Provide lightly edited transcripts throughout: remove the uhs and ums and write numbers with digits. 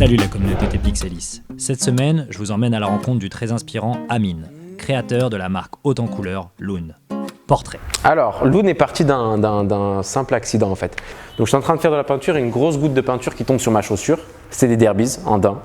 Salut la communauté Pixelis. Cette semaine, je vous emmène à la rencontre du très inspirant Amine, créateur de la marque haute en couleur Loon. Portrait. Alors, Loon est parti d'un simple accident en fait. Donc je suis en train de faire de la peinture et une grosse goutte de peinture qui tombe sur ma chaussure. C'est des derbies en daim.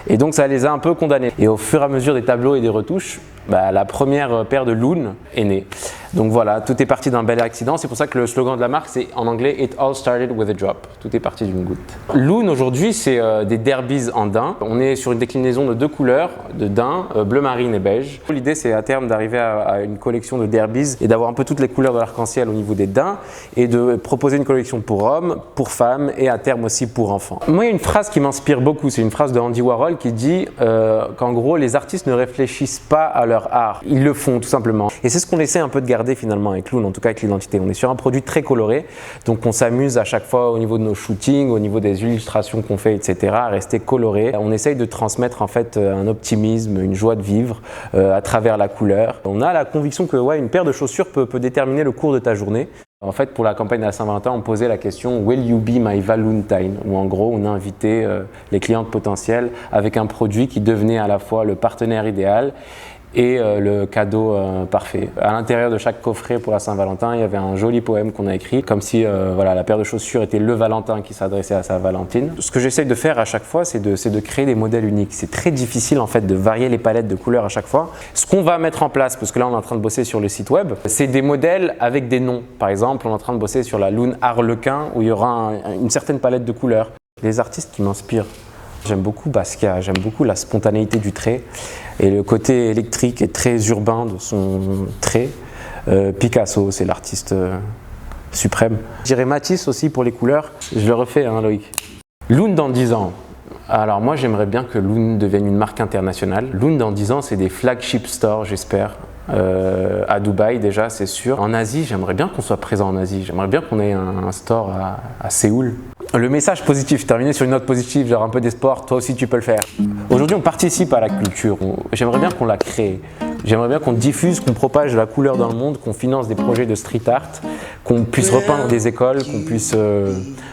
Et donc ça les a un peu condamnés. Et au fur et à mesure des tableaux et des retouches, la première paire de Loon est née. Donc voilà, tout est parti d'un bel accident. C'est pour ça que le slogan de la marque, c'est en anglais « It all started with a drop ». Tout est parti d'une goutte. Loon aujourd'hui, c'est des derbies en daim. On est sur une déclinaison de 2 couleurs, de daim, bleu marine et beige. L'idée, c'est à terme d'arriver à une collection de derbies et d'avoir un peu toutes les couleurs de l'arc-en-ciel au niveau des daims et de proposer une collection pour hommes, pour femmes et à terme aussi pour enfants. Moi, il y a une phrase qui m'inspire beaucoup. C'est une phrase de Andy Warhol qui dit qu'en gros, les artistes ne réfléchissent pas à leur art. Ils le font tout simplement. Et c'est ce qu'on essaie un peu de garder finalement avec Loon, en tout cas avec l'identité. On est sur un produit très coloré, donc on s'amuse à chaque fois au niveau de nos shootings, au niveau des illustrations qu'on fait, etc. à rester coloré. On essaye de transmettre en fait un optimisme, une joie de vivre à travers la couleur. On a la conviction que une paire de chaussures peut déterminer le cours de ta journée. En fait, pour la campagne de la Saint-Valentin, on posait la question « Will you be my Valentine ?» où en gros, on a invité les clientes potentielles avec un produit qui devenait à la fois le partenaire idéal et le cadeau parfait. À l'intérieur de chaque coffret pour la Saint-Valentin, il y avait un joli poème qu'on a écrit, comme si la paire de chaussures était le Valentin qui s'adressait à sa Valentine. Ce que j'essaye de faire à chaque fois, c'est de créer des modèles uniques. C'est très difficile en fait de varier les palettes de couleurs à chaque fois. Ce qu'on va mettre en place, parce que là on est en train de bosser sur le site web, c'est des modèles avec des noms. Par exemple, on est en train de bosser sur la Loon Harlequin où il y aura une certaine palette de couleurs. Les artistes qui m'inspirent, j'aime beaucoup Basquiat, j'aime beaucoup la spontanéité du trait et le côté électrique et très urbain de son trait. Picasso, c'est l'artiste suprême. Je dirais Matisse aussi pour les couleurs. Je le refais, hein, Loïc. Loon dans 10 ans. Alors moi, j'aimerais bien que Loon devienne une marque internationale. Loon dans 10 ans, c'est des flagship stores, j'espère. À Dubaï déjà, c'est sûr. En Asie, j'aimerais bien qu'on soit présent en Asie. J'aimerais bien qu'on ait un store à Séoul. Le message positif, terminer sur une note positive, genre un peu d'espoir, toi aussi tu peux le faire. Aujourd'hui, on participe à la culture. J'aimerais bien qu'on la crée. J'aimerais bien qu'on diffuse, qu'on propage la couleur dans le monde, qu'on finance des projets de street art, qu'on puisse repeindre des écoles, qu'on puisse…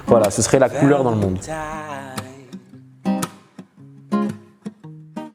voilà, ce serait la couleur dans le monde.